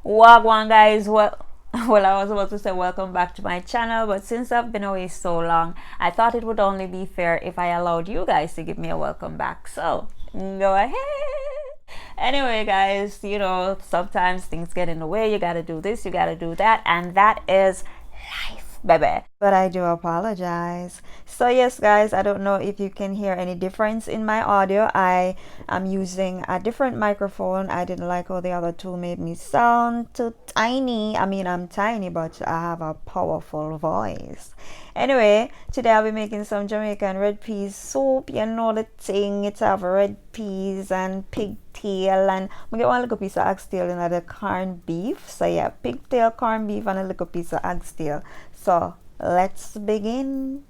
Wagwan guys, well, I was about to say welcome back to my channel, but since I've been away so long, I thought it would only be fair if I allowed you guys to give me a welcome back. So go ahead. Anyway guys, you know, sometimes things get in the way. You gotta do this, you gotta do that, and that is life, baby. But I do apologize. So yes guys, I don't know if you can hear any difference in my audio. I am using a different microphone. I didn't like how the other two made me sound too tiny. I mean, I'm tiny, but I have a powerful voice. Anyway, today I'll be making some Jamaican red peas soup. You know the thing, it's have red peas and pigtail, and we get one little piece of oxtail in the corned beef. So yeah, pigtail, corned beef, and a little piece of oxtail. So let's begin.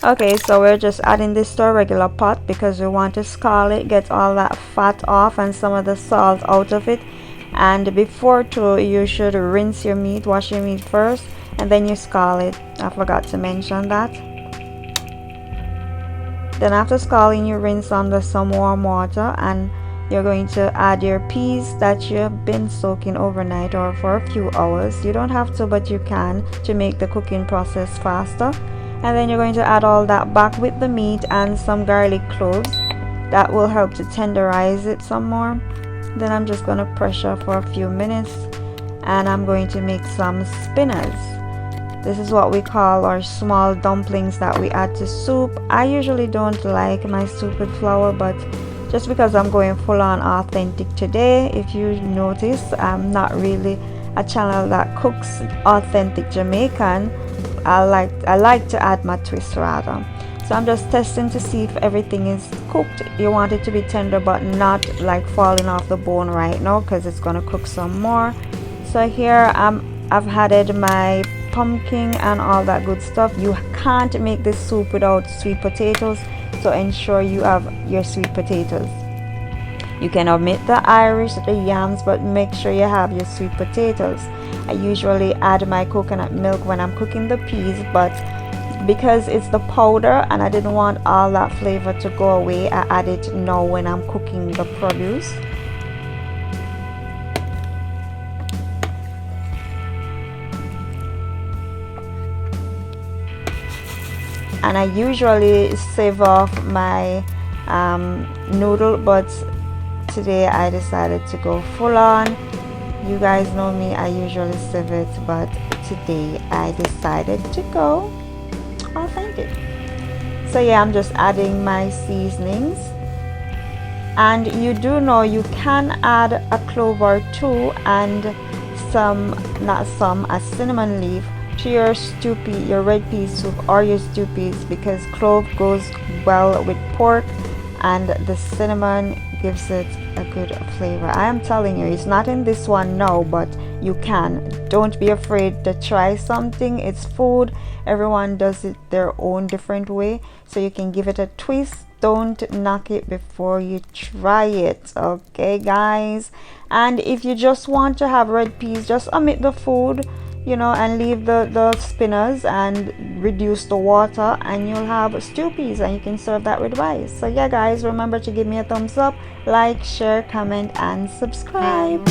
Okay, so we're just adding this to a regular pot because we want to scald it, get all that fat off and some of the salt out of it. And before too, you should rinse your meat, wash your meat first, and then you scald it. I forgot to mention that. Then after scalding, you rinse under some warm water, and you're going to add your peas that you've been soaking overnight or for a few hours. You don't have to, but you can, to make the cooking process faster. And then you're going to add all that back with the meat and some garlic cloves. That will help to tenderize it some more. Then I'm just going to pressure for a few minutes, and I'm going to make some spinners. This is what we call our small dumplings that we add to soup. I usually don't like my soup with flour, but just because I'm going full on authentic today, if you notice, I'm not really a channel that cooks authentic Jamaican. I like to add my twist rather. So I'm just testing to see if everything is cooked. You want it to be tender but not like falling off the bone right now, because it's going to cook some more. So here I've added my pumpkin and all that good stuff. You can't make this soup without sweet potatoes, so ensure you have your sweet potatoes. You can omit the Irish, the yams, but make sure you have your sweet potatoes. I usually add my coconut milk when I'm cooking the peas, but because it's the powder and I didn't want all that flavor to go away, I add it now when I'm cooking the produce. And I usually save off my noodle, but today I decided to go full on. You guys know me, I usually save it, but today I decided to go authentic. So yeah, I'm just adding my seasonings. And you do know you can add a clove or two and a cinnamon leaf to your stew pea, your red pea soup or your stew peas, because clove goes well with pork and the cinnamon gives it a good flavor. I am telling you, it's not in this one now, but you can. Don't be afraid to try something. It's food. Everyone does it their own different way, so you can give it a twist. Don't knock it before you try it, okay guys? And if you just want to have red peas, just omit the food, you know, and leave the spinners and reduce the water, and you'll have stew peas, and you can serve that with rice. So yeah guys, remember to give me a thumbs up, like, share, comment and subscribe.